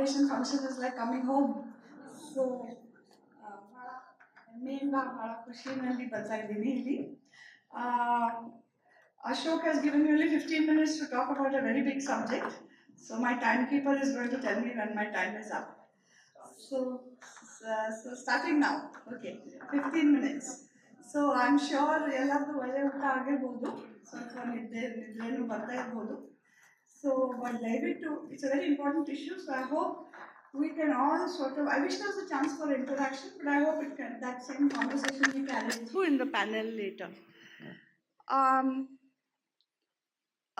foundation function is like coming home. So, main bhala ಖುಷಿನಲ್ಲಿ ಬರ್ತಾ ಇದ್ದೀನಿ ಇಲ್ಲಿ. Ashok has given me only 15 minutes to talk about a very big subject. So my timekeeper is going to tell me when my time is up. So, so starting now. Okay, 15 minutes. So I'm sure ಎಲ್ಲರದು ಒಳ್ಳೆ ಊಟ ಆಗಿರ್ಬೋದು, ಸ್ವಲ್ಪ ನಿದ್ರೆನೂ ಬರ್ತಾ ಇರ್ಬೋದು. So, but ದಯವಿಟ್ಟು it's a very important issue. So I hope we can all sort of. I wish there was a chance for interaction, but I hope it can, that same conversation we carry through in the panel later.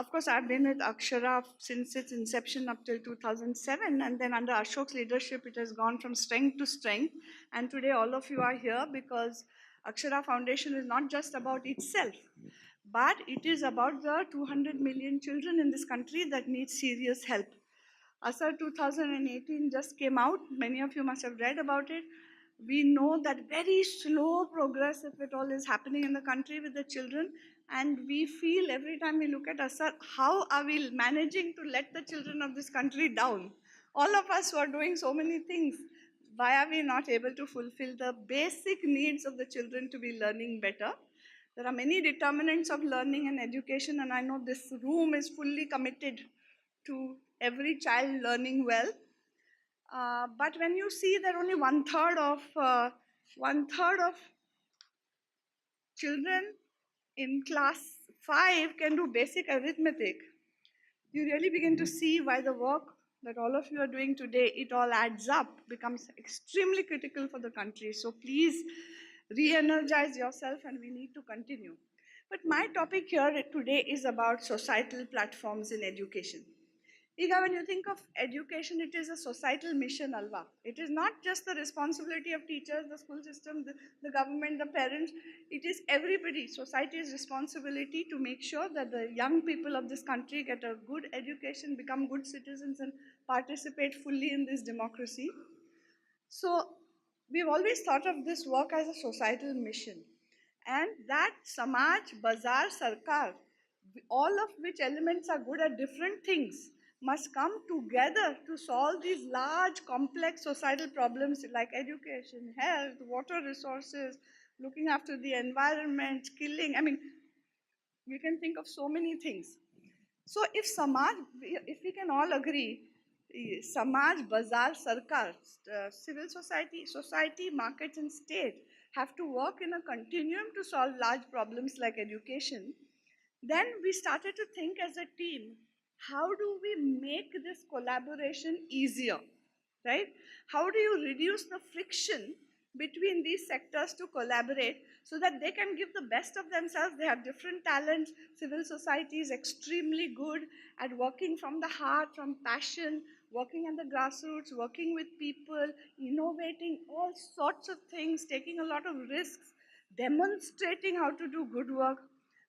Of course, I've been with Akshara since its inception up till 2007, and then under Ashok's leadership, it has gone from strength to strength. And today, all of you are here because Akshara Foundation is not just about itself, but it is about the 200 million children in this country that need serious help. ASAR 2018 just came out. Many of you must have read about it. We know that very slow progress, if at all, is happening in the country with the children. And we feel every time we look at ASAR, how are we managing to let the children of this country down? All of us who are doing so many things, why are we not able to fulfill the basic needs of the children to be learning better? There are many determinants of learning and education, and I know this room is fully committed to every child learning well. But when you see that only one third of children in class 5 can do basic arithmetic, you really begin to see why the work that all of you are doing today, it all adds up, becomes extremely critical for the country. So please re-energize yourself, and we need to continue. But my topic here today is about societal platforms in education. Iga, when you think of education, it is a societal mission, alva. It is not just the responsibility of teachers, the school system, the government, the parents. It is everybody, society's responsibility to make sure that the young people of this country get a good education, become good citizens, and participate fully in this democracy. So we've always thought of this work as a societal mission. And that Samaj, Bazaar, Sarkar, all of which elements are good at different things, must come together to solve these large, complex societal problems like education, health, water resources, looking after the environment, skilling. I mean, we can think of so many things. So if Samaj, if we can all agree, Samaj, Bazaar, Sarkar, civil society, markets and state have to work in a continuum to solve large problems like education, then we started to think as a team, how do we make this collaboration easier, right? How do you reduce the friction between these sectors to collaborate so that they can give the best of themselves? They have different talents. Civil society is extremely good at working from the heart, from passion, working at the grassroots, working with people, innovating all sorts of things, taking a lot of risks, demonstrating how to do good work.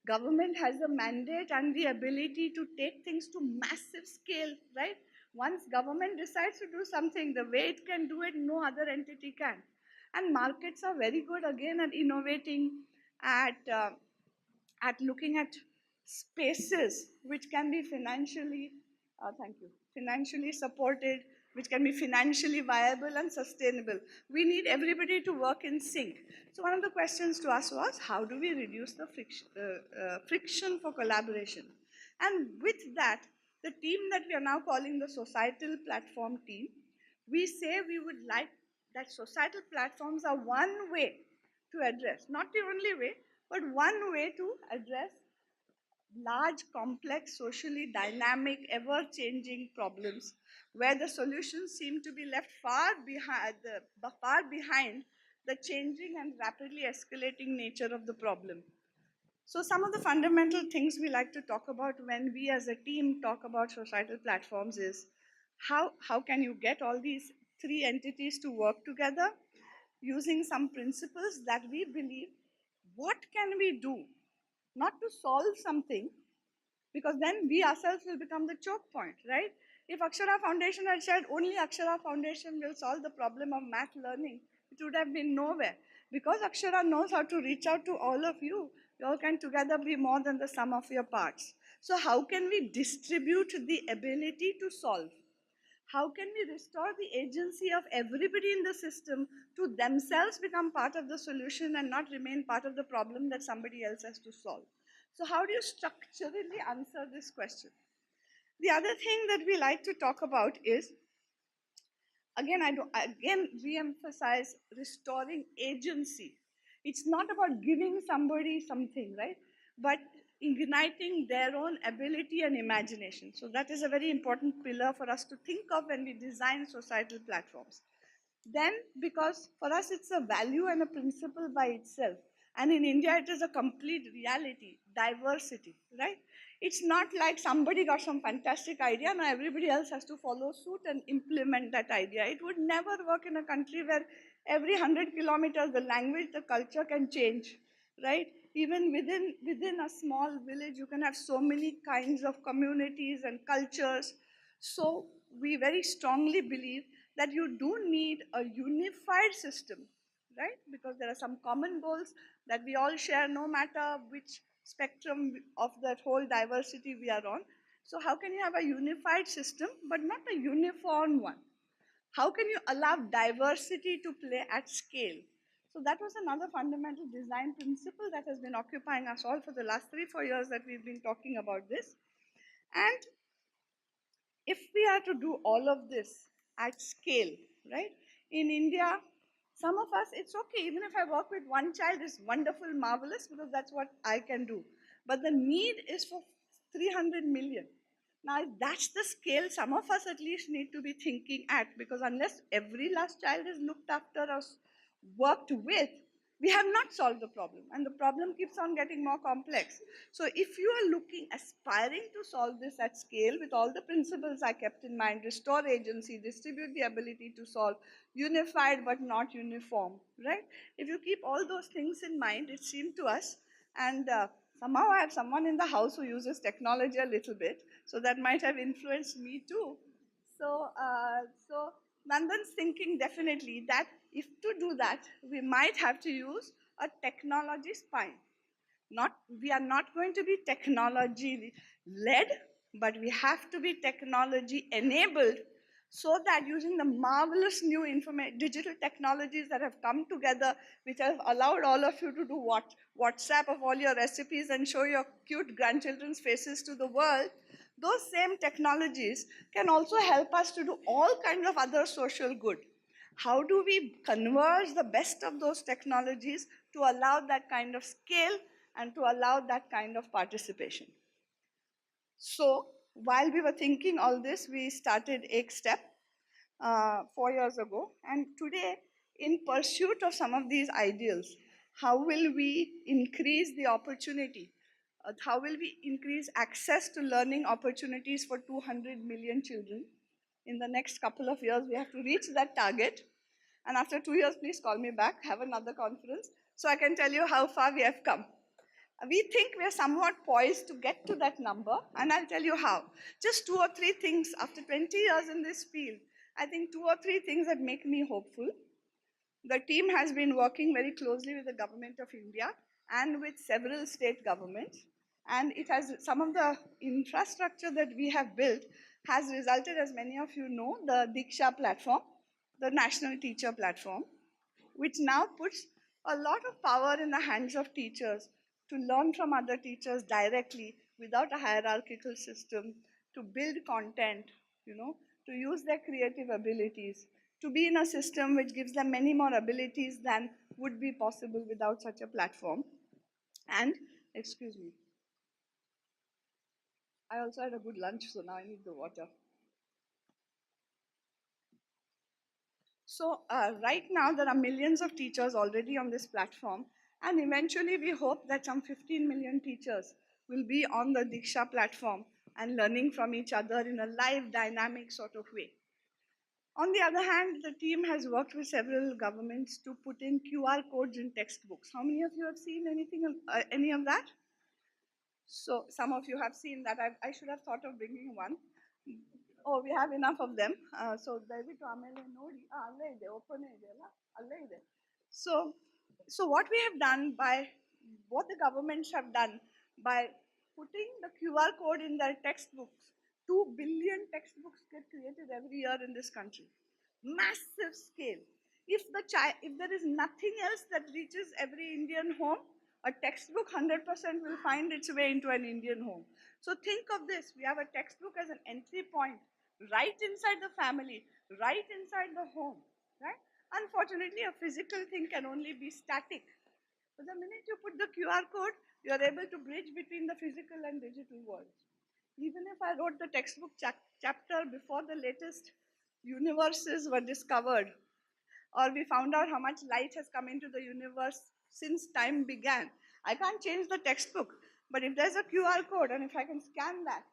Government has the mandate and the ability to take things to massive scale, right? Once government decides to do something, the way it can do it, no other entity can. And markets are very good again at innovating, at looking at spaces which can be financially supported, which can be financially viable and sustainable. We need everybody to work in sync. So one of the questions to us was, how do we reduce the friction for collaboration? And with that, the team that we are now calling the Societal Platform Team, we say we would like that societal platforms are one way to address, not the only way, but one way to address large, complex, socially dynamic, ever-changing problems where the solutions seem to be left far behind the changing and rapidly escalating nature of the problem. So some of the fundamental things we like to talk about when we as a team talk about societal platforms is how can you get all these three entities to work together using some principles that we believe, what can we do not to solve something, because then we ourselves will become the choke point, right? If Akshara Foundation had said only Akshara Foundation will solve the problem of math learning, it would have been nowhere. Because Akshara knows how to reach out to all of you, you all can together be more than the sum of your parts. So how can we distribute the ability to solve? How can we restore the agency of everybody in the system to themselves become part of the solution and not remain part of the problem that somebody else has to solve? So how do you structurally answer this question? The other thing that we like to talk about is, again, I do again re-emphasize restoring agency. It's not about giving somebody something, right? But igniting their own ability and imagination. So that is a very important pillar for us to think of when we design societal platforms. Then, because for us it's a value and a principle by itself, and in India it is a complete reality, diversity, right? It's not like somebody got some fantastic idea, now everybody else has to follow suit and implement that idea. It would never work in a country where every 100 kilometers the language, the culture can change, right? Even within a small village you can have so many kinds of communities and cultures. So we very strongly believe that you do need a unified system, right? Because there are some common goals that we all share no matter which spectrum of that whole diversity we are on. So how can you have a unified system but not a uniform one? How can you allow diversity to play at scale? So that was another fundamental design principle that has been occupying us all for the last 3-4 years that we've been talking about this. And if we are to do all of this at scale, right? In India, some of us, it's okay. Even if I work with one child, it's wonderful, marvelous, because that's what I can do. But the need is for 300 million. Now, if that's the scale, some of us at least need to be thinking at, because unless every last child is looked after or worked with, we have not solved the problem, and the problem keeps on getting more complex. So if you are looking, aspiring to solve this at scale with all the principles I kept in mind, restore agency, distribute the ability to solve, unified but not uniform, right? If you keep all those things in mind, it seemed to us, and somehow I have someone in the house who uses technology a little bit, so that might have influenced me too. So Nandan's thinking definitely that if to do that, we might have to use a technology spine. Not, we are not going to be technology led, but we have to be technology enabled, so that using the marvelous new digital technologies that have come together, which have allowed all of you to do WhatsApp of all your recipes and show your cute grandchildren's faces to the world, those same technologies can also help us to do all kinds of other social good. How do we converge the best of those technologies to allow that kind of scale and to allow that kind of participation? So while we were thinking all this, we started Ek Step 4 years ago. And today, in pursuit of some of these ideals, how will we increase the opportunity? How will we increase access to learning opportunities for 200 million children? In the next couple of years, we have to reach that target. And after 2 years, please call me back, have another conference, so I can tell you how far we have come. We think we're somewhat poised to get to that number, and I'll tell you how. Just 2 or 3 things after 20 years in this field. I think 2 or 3 things that make me hopeful. The team has been working very closely with the government of India and with several state governments. And it has, some of the infrastructure that we have built has resulted, as many of you know, the Diksha platform, the national teacher platform, which now puts a lot of power in the hands of teachers to learn from other teachers directly without a hierarchical system, to build content, to use their creative abilities, to be in a system which gives them many more abilities than would be possible without such a platform. And, excuse me, I also had a good lunch, so now I need the water. So right now, there are millions of teachers already on this platform, and eventually we hope that some 15 million teachers will be on the Diksha platform and learning from each other in a live, dynamic sort of way. On the other hand, the team has worked with several governments to put in QR codes in textbooks. How many of you have seen any of that? So some of you have seen that. I should have thought of bringing one. Oh, we have enough of them. So ದಯವಿಟ್ಟು ಆಮೇಲೆ ನೋಡಿ ಅಲ್ಲೇ ಇದೆ open ಇದೆಯಲ್ಲ ಅಲ್ಲೇ ಇದೆ. So what we have done, by what the governments have done by putting the QR code in their textbooks 2 billion textbooks get created every year in this country. Massive scale. If there is nothing else that reaches every Indian home, a textbook 100% will find its way into an Indian home. So think of this. We have a textbook as an entry point right inside the family, right inside the home, right? Unfortunately, a physical thing can only be static. So the minute you put the QR code, you are able to bridge between the physical and digital worlds. Even if I wrote the textbook chapter before the latest universes were discovered, or we found out how much light has come into the universe since time began, I can't change the textbook. But if there's a QR code and if I can scan that,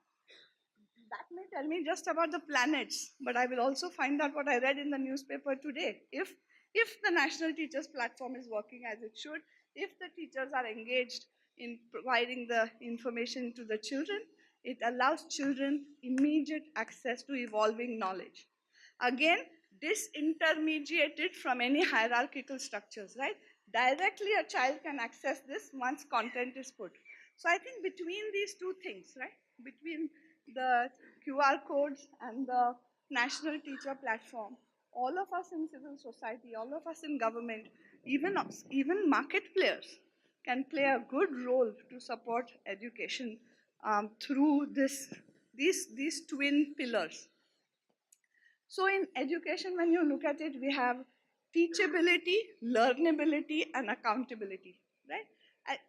that may tell me just about the planets, but I will also find out what I read in the newspaper today. If the National Teachers Platform is working as it should, if the teachers are engaged in providing the information to the children, it allows children immediate access to evolving knowledge. Again, disintermediated from any hierarchical structures, right? Directly a child can access this once content is put. So I think between these two things, right? Between the QR codes and the national teacher platform, all of us in civil society, all of us in government, even market players can play a good role to support education through these twin pillars. So in education, when you look at it, we have teachability, learnability, and accountability, right?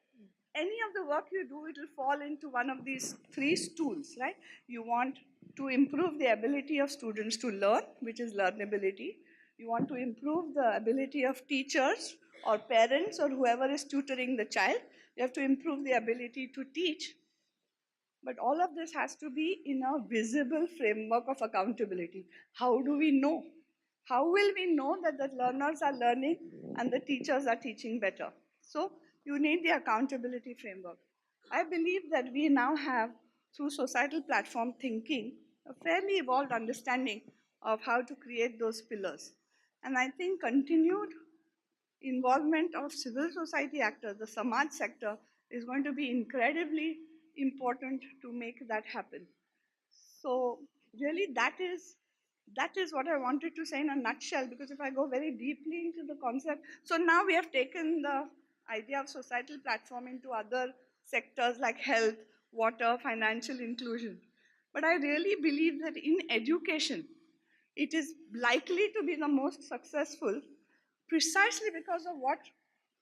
Any of the work you do, it will fall into one of these three stools, right? You want to improve the ability of students to learn, which is learnability. You want to improve the ability of teachers or parents or whoever is tutoring the child. You have to improve the ability to teach. But all of this has to be in a visible framework of accountability. How do we know? How will we know that the learners are learning and the teachers are teaching better? So you need the accountability framework. I believe that we now have, through societal platform thinking, a fairly evolved understanding of how to create those pillars. And I think continued involvement of civil society actors, the Samaj sector, is going to be incredibly important to make that happen. So really that is what I wanted to say in a nutshell, because if I go very deeply into the concept, so now we have taken the idea of societal platform into other sectors like health, water, financial inclusion. But I really believe that in education, it is likely to be the most successful precisely because of what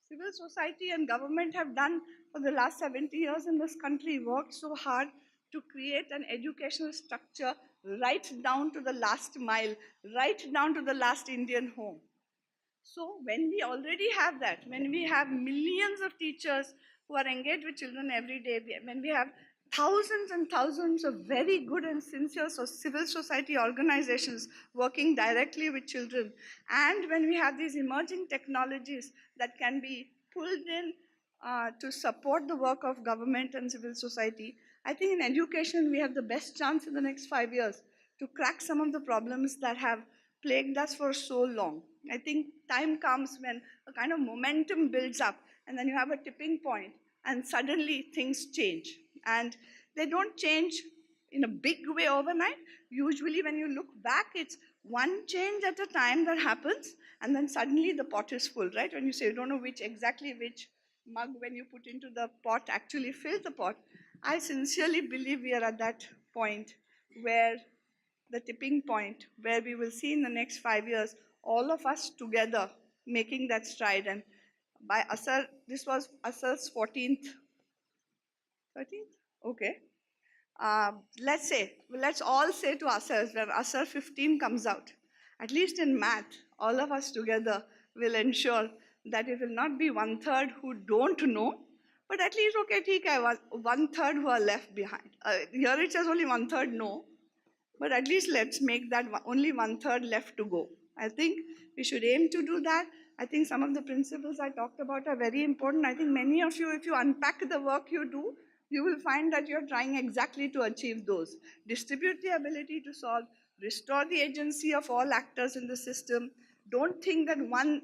civil society and government have done for the last 70 years in this country, worked so hard to create an educational structure right down to the last mile, right down to the last Indian home. So when we already have that, when we have millions of teachers who are engaged with children every day, when we have thousands and thousands of very good and sincere civil society organizations working directly with children, and when we have these emerging technologies that can be pulled in to support the work of government and civil society, I think in education we have the best chance in the next 5 years to crack some of the problems that have plagued us for so long. I think time comes when a kind of momentum builds up, and then you have a tipping point, and suddenly things change. And they don't change in a big way overnight. Usually, when you look back, it's one change at a time that happens, and then suddenly the pot is full, right? When you say you don't know exactly which mug when you put into the pot actually fills the pot. I sincerely believe we are at that point where the tipping point where we will see in the next 5 years all of us together making that stride. And by Asar, this was Asar's 14th, 13th? Okay. Let's all say to ourselves when Asar 15 comes out, at least in math, all of us together will ensure that it will not be 1/3 who don't know, but at least, okay, theek hai, 1/3 who are left behind. Here it says only 1/3 no, but at least let's make that only 1/3 left to go. I think we should aim to do that. I think some of the principles I talked about are very important. I think many of you, if you unpack the work you do, you will find that you're trying exactly to achieve those. Distribute the ability to solve, restore the agency of all actors in the system. Don't think that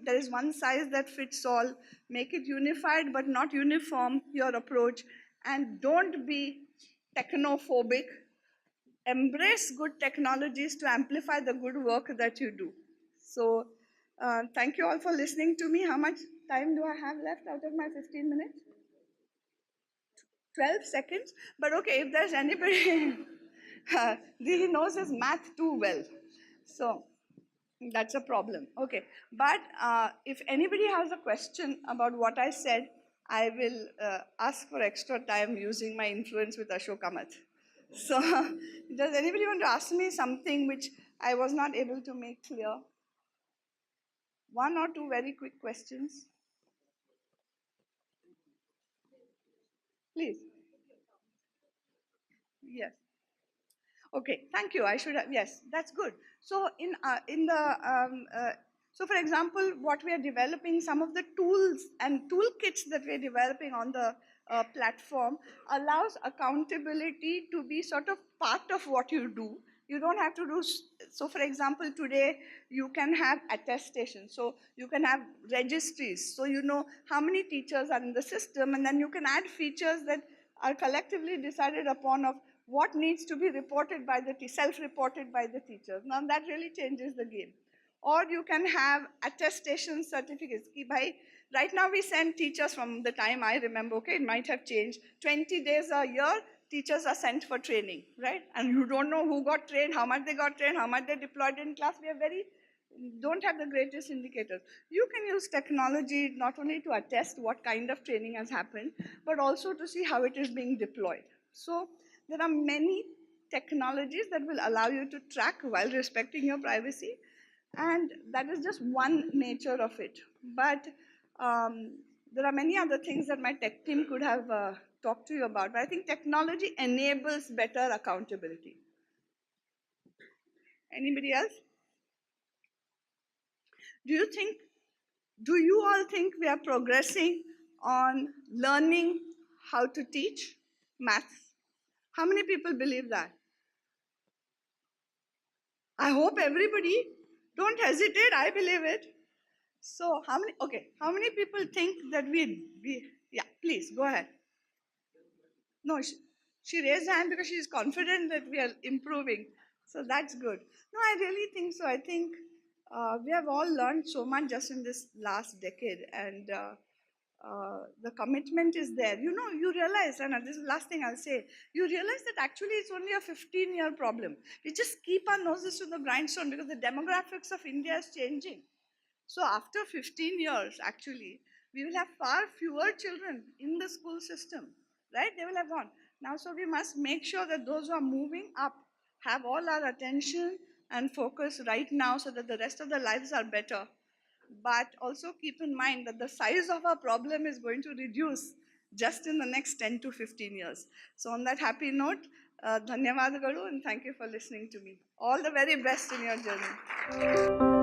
there is one size that fits all. Make it unified but not uniform, your approach. And don't be technophobic. embrace good technologies to amplify the good work that you do. So, thank you all for listening to me. How much time do I have left out of my 15 minutes? 12 seconds? But okay, if there's anybody, he knows his math too well. So, that's a problem. Okay. But if anybody has a question about what I said, I will ask for extra time using my influence with Ashok Kamath. So, does anybody want to ask me something which I was not able to make clear? One or two very quick questions. Please. Yes. Okay, thank you. I should have, yes, that's good. So so for example, what we are developing, some of the tools and toolkits that we're developing on the platform allows accountability to be sort of part of what you do. You don't have to do, so for example, today you can have attestation. So you can have registries. So you know how many teachers are in the system, and then you can add features that are collectively decided upon of what needs to be reported by the self-reported by the teachers. Now that really changes the game. Or you can have attestation certificates. Right now we send teachers from the time I remember, okay, it might have changed. 20 days a year, teachers are sent for training, right? And you don't know who got trained, how much they got trained, how much they deployed in class. We are don't have the greatest indicators. You can use technology not only to attest what kind of training has happened, but also to see how it is being deployed. So there are many technologies that will allow you to track while respecting your privacy, and that is just one nature of it. But there are many other things that my tech team could have talked to you about. But I think technology enables better accountability. Anybody else? Do you think, do you all think we are progressing on learning how to teach maths? How many people believe that? I hope everybody. Don't hesitate, I believe it. So how many, okay, how many people think that yeah, please, go ahead. No, she raised her hand because she's confident that we are improving. So that's good. No, I really think so. I think we have all learned so much just in this last decade, and the commitment is there. You know, you realize, and this is the last thing I'll say, you realize that actually it's only a 15-year problem. We just keep our noses to the grindstone because the demographics of India is changing. So after 15 years, actually, we will have far fewer children in the school system, right? They will have gone. Now, so we must make sure that those who are moving up have all our attention and focus right now so that the rest of their lives are better. But also keep in mind that the size of our problem is going to reduce just in the next 10 to 15 years. So on that happy note, dhanyavad garu, and thank you for listening to me. All the very best in your journey.